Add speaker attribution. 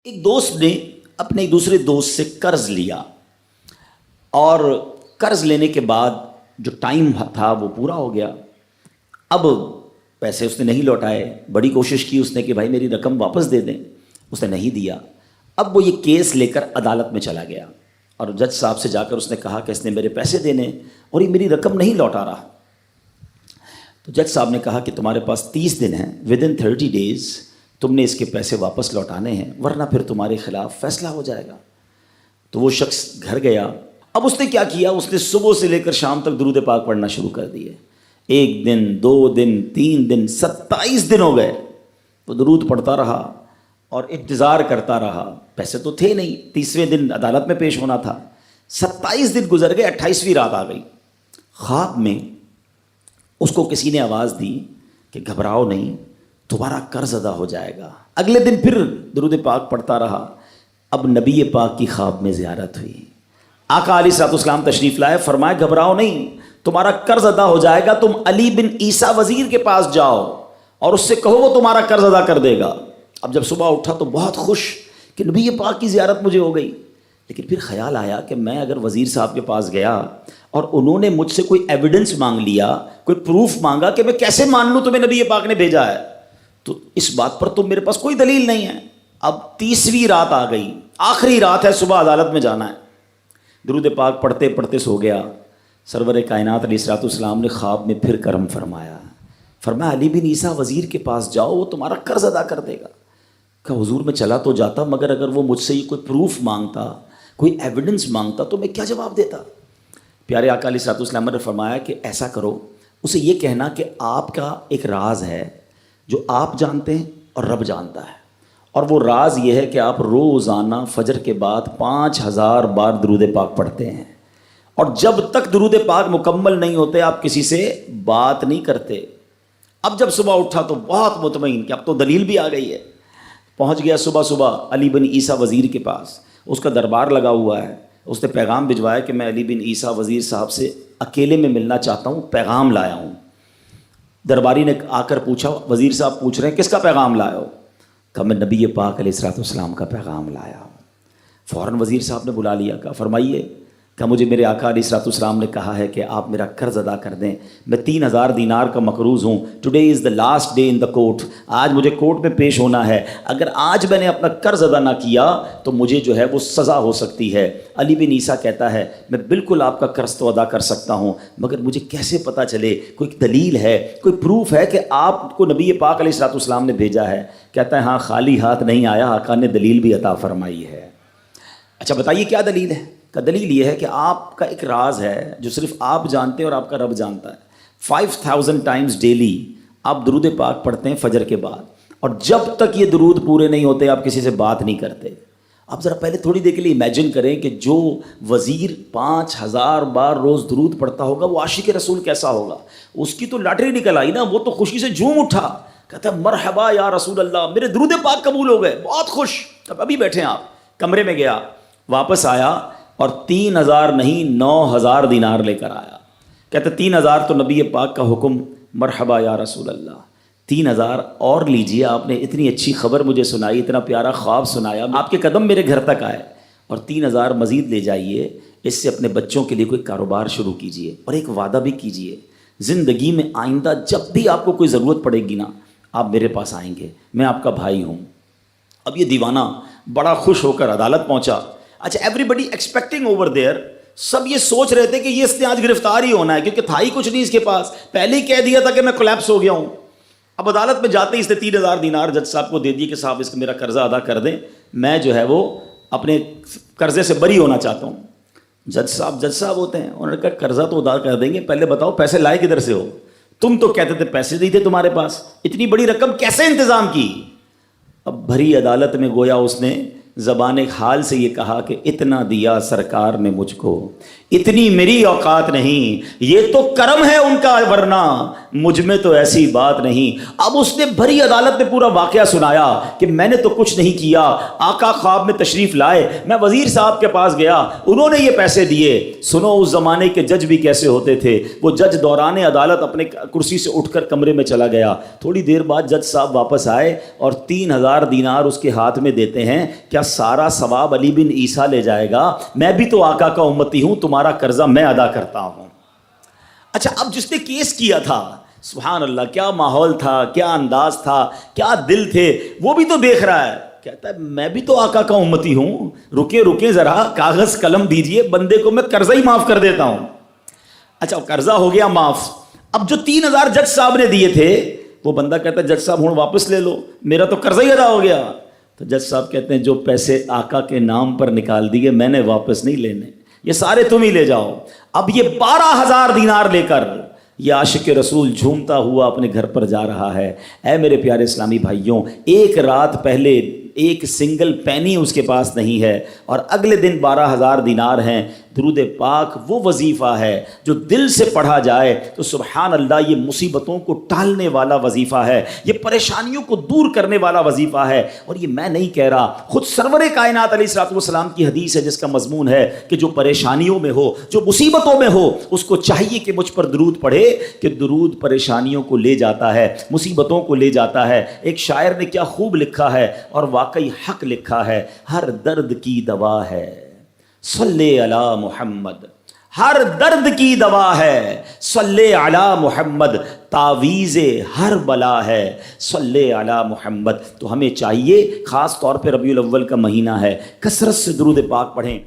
Speaker 1: ایک دوست نے اپنے ایک دوسرے دوست سے قرض لیا اور قرض لینے کے بعد جو ٹائم تھا وہ پورا ہو گیا. اب پیسے اس نے نہیں لوٹائے. بڑی کوشش کی اس نے کہ بھائی میری رقم واپس دے دیں, اس نے نہیں دیا. اب وہ یہ کیس لے کر عدالت میں چلا گیا اور جج صاحب سے جا کر اس نے کہا کہ اس نے میرے پیسے دینے اور یہ میری رقم نہیں لوٹا رہا. تو جج صاحب نے کہا کہ تمہارے پاس 30 دن ہیں, ودن 30 days تم نے اس کے پیسے واپس لوٹانے ہیں, ورنہ پھر تمہارے خلاف فیصلہ ہو جائے گا. تو وہ شخص گھر گیا. اب اس نے کیا کیا, اس نے صبح سے لے کر شام تک درود پاک پڑھنا شروع کر دیے. 1 دن 2 دن 3 دن 27 دن ہو گئے. وہ درود پڑھتا رہا اور انتظار کرتا رہا. پیسے تو تھے نہیں, 30ویں دن عدالت میں پیش ہونا تھا. 27 دن گزر گئے, 28ویں رات آ گئی. خواب میں اس کو کسی نے آواز دی کہ گھبراؤ نہیں, تمہارا قرض ادا ہو جائے گا. اگلے دن پھر درود پاک پڑھتا رہا. اب نبی پاک کی خواب میں زیارت ہوئی. آقا علیہ الصلوۃ والسلام تشریف لائے, فرمائے گھبراؤ نہیں, تمہارا قرض ادا ہو جائے گا. تم علی بن عیسیٰ وزیر کے پاس جاؤ اور اس سے کہو وہ تمہارا قرض ادا کر دے گا. اب جب صبح اٹھا تو بہت خوش کہ نبی پاک کی زیارت مجھے ہو گئی. لیکن پھر خیال آیا کہ میں اگر وزیر صاحب کے پاس گیا اور انہوں نے مجھ سے کوئی ایویڈنس مانگ لیا, کوئی پروف مانگا, کہ میں کیسے مان لوں تمہیں نبی پاک نے بھیجا ہے, تو اس بات پر تو میرے پاس کوئی دلیل نہیں ہے. اب 30ویں رات آ گئی, آخری رات ہے, صبح عدالت میں جانا ہے. درود پاک پڑھتے پڑھتے سو گیا. سرور کائنات علیہ الصلوۃ والسلام نے خواب میں پھر کرم فرمایا. فرمایا علی بن عیسیٰ وزیر کے پاس جاؤ, وہ تمہارا قرض ادا کر دے گا. کہ حضور میں چلا تو جاتا, مگر اگر وہ مجھ سے یہ کوئی پروف مانگتا, کوئی ایویڈنس مانگتا, تو میں کیا جواب دیتا. پیارے آقا علیہ الصلوۃ والسلام نے فرمایا کہ ایسا کرو, اسے یہ کہنا کہ آپ کا ایک راز ہے جو آپ جانتے ہیں اور رب جانتا ہے, اور وہ راز یہ ہے کہ آپ روزانہ فجر کے بعد 5000 بار درود پاک پڑھتے ہیں, اور جب تک درود پاک مکمل نہیں ہوتے آپ کسی سے بات نہیں کرتے. اب جب صبح اٹھا تو بہت مطمئن کہ اب تو دلیل بھی آ گئی ہے. پہنچ گیا صبح علی بن عیسیٰ وزیر کے پاس. اس کا دربار لگا ہوا ہے. اس نے پیغام بھجوایا کہ میں علی بن عیسیٰ وزیر صاحب سے اکیلے میں ملنا چاہتا ہوں, پیغام لایا ہوں. درباری نے آ کر پوچھا, وزیر صاحب پوچھ رہے ہیں کس کا پیغام لائے ہو؟ کہا میں نبی پاک علیہ الصلوۃ والسلام کا پیغام لایا ہوں. فوراً وزیر صاحب نے بلا لیا. کہا فرمائیے. کہا مجھے میرے آقا علیہ الصلوۃ والسلام نے کہا ہے کہ آپ میرا قرض ادا کر دیں. میں 3000 دینار کا مقروض ہوں. Today is the last day in the court. آج مجھے کورٹ میں پیش ہونا ہے. اگر آج میں نے اپنا قرض ادا نہ کیا تو مجھے جو ہے وہ سزا ہو سکتی ہے. علی بن عیسیٰ کہتا ہے میں بالکل آپ کا قرض تو ادا کر سکتا ہوں, مگر مجھے کیسے پتہ چلے, کوئی دلیل ہے, کوئی پروف ہے کہ آپ کو نبی پاک علیہ الصلوۃ والسلام نے بھیجا ہے؟ کہتا ہے ہاں, خالی ہاتھ نہیں آیا, آقا نے دلیل بھی عطا فرمائی ہے. اچھا بتائیے کیا دلیل ہے؟ کا دلیل یہ ہے کہ آپ کا ایک راز ہے جو صرف آپ جانتے ہیں اور آپ کا رب جانتا ہے. 5000 ٹائمز ڈیلی آپ درود پاک پڑھتے ہیں فجر کے بعد, اور جب تک یہ درود پورے نہیں ہوتے آپ کسی سے بات نہیں کرتے. آپ ذرا پہلے تھوڑی دیر کے لیے امیجن کریں کہ جو وزیر 5000 بار روز درود پڑھتا ہوگا وہ عاشق رسول کیسا ہوگا. اس کی تو لاٹری نکل آئی نا, وہ تو خوشی سے جھوم اٹھا, کہتا ہے مرحبا یا رسول اللہ, میرے درود پاک قبول ہو گئے, بہت خوش. اب ابھی بیٹھے ہیں آپ, کمرے میں گیا, واپس آیا اور 3000 نہیں 9000 دینار لے کر آیا. کہتے 3000 تو نبی پاک کا حکم, مرحبا یا رسول اللہ, 3000 اور لیجئے, آپ نے اتنی اچھی خبر مجھے سنائی, اتنا پیارا خواب سنایا, آپ کے قدم میرے گھر تک آئے, اور 3000 مزید لے جائیے, اس سے اپنے بچوں کے لیے کوئی کاروبار شروع کیجئے, اور ایک وعدہ بھی کیجئے, زندگی میں آئندہ جب بھی آپ کو کوئی ضرورت پڑے گی نا, آپ میرے پاس آئیں گے, میں آپ کا بھائی ہوں. اب یہ دیوانہ بڑا خوش ہو کر عدالت پہنچا. اچھا everybody expecting over there, سب یہ سوچ رہے تھے کہ یہ اس نے آج گرفتار ہی ہونا ہے, کیونکہ تھا ہی کچھ نہیں اس کے پاس, پہلے ہی کہہ دیا تھا کہ میں کولیپس ہو گیا ہوں. اب عدالت میں جاتے ہی اس نے 3000 دینار جج صاحب کو دے دیے کہ صاحب اس کا میرا قرضہ ادا کر دیں, میں جو ہے وہ اپنے قرضے سے بری ہونا چاہتا ہوں. جج صاحب ہوتے ہیں, انہوں نے کہا قرضہ تو ادا کر دیں گے, پہلے بتاؤ پیسے لائے کدھر سے ہو؟ تم تو کہتے تھے پیسے نہیں تھے تمہارے پاس, اتنی بڑی رقم کیسے انتظام کی؟ اب بھری عدالت میں گویا اس نے زبان حال سے یہ کہا کہ اتنا دیا سرکار نے مجھ کو, اتنی میری اوقات نہیں، یہ تو کرم ہے ان کا، ورنہ مجھ میں تو ایسی بات نہیں۔ اب اس نے بھری عدالت میں پورا واقعہ سنایا کہ میں نے تو کچھ نہیں کیا، آقا خواب میں تشریف لائے، میں وزیر صاحب کے پاس گیا، انہوں نے یہ پیسے دیے۔ سنو اس زمانے کے جج بھی کیسے ہوتے تھے، وہ جج دوران عدالت اپنے کرسی سے اٹھ کر کمرے میں چلا گیا، تھوڑی دیر بعد جج صاحب واپس آئے اور 3000 دینار اس کے ہاتھ میں دیتے ہیں۔ کیا سارا ثواب علی بن عیسیٰ لے جائے گا؟ میں بھی تو آقا کا امتی ہوں، تمہارا قرضہ میں ادا کرتا ہوں۔ اچھا، اب جس نے کیس کیا تھا، سبحان اللہ، کیا ماحول تھا، کیا انداز تھا، کیا دل تھے، وہ بھی تو دیکھ رہا ہے، کہتا ہے میں بھی تو آقا کا امتی ہوں، رکے ذرا، کاغذ قلم دیجئے، بندے کو میں قرضہ ہی معاف کر دیتا ہوں۔ اچھا، قرضہ ہو گیا معاف۔ اب جو 3000 جج صاحب نے دیے تھے، وہ بندہ کہتا ہے جج صاحب ہوں واپس لے لو، میرا تو قرضہ ہی ادا ہو گیا۔ تو جج صاحب کہتے ہیں جو پیسے آقا کے نام پر نکال دیے میں نے واپس نہیں لینے، یہ سارے تم ہی لے جاؤ۔ اب یہ 12000 دینار لے کر یہ عاشق رسول جھومتا ہوا اپنے گھر پر جا رہا ہے۔ اے میرے پیارے اسلامی بھائیوں، ایک رات پہلے ایک سنگل پینی اس کے پاس نہیں ہے، اور اگلے دن 12000 دینار ہیں۔ درود پاک وہ وظیفہ ہے جو دل سے پڑھا جائے تو سبحان اللہ یہ مصیبتوں کو ٹالنے والا وظیفہ ہے، یہ پریشانیوں کو دور کرنے والا وظیفہ ہے۔ اور یہ میں نہیں کہہ رہا، خود سرور کائنات علیہ الصلوۃ والسلام کی حدیث ہے جس کا مضمون ہے کہ جو پریشانیوں میں ہو، جو مصیبتوں میں ہو، اس کو چاہیے کہ مجھ پر درود پڑھے، کہ درود پریشانیوں کو لے جاتا ہے، مصیبتوں کو لے جاتا ہے۔ ایک شاعر نے کیا خوب لکھا ہے، اور واقعی حق لکھا ہے، ہر درد کی دوا ہے صلی علی محمد، ہر درد کی دوا ہے صلی علی محمد، تعویذ ہر بلا ہے صلی علی محمد۔ تو ہمیں چاہیے، خاص طور پہ ربیع الاول کا مہینہ ہے، کثرت سے درود پاک پڑھیں۔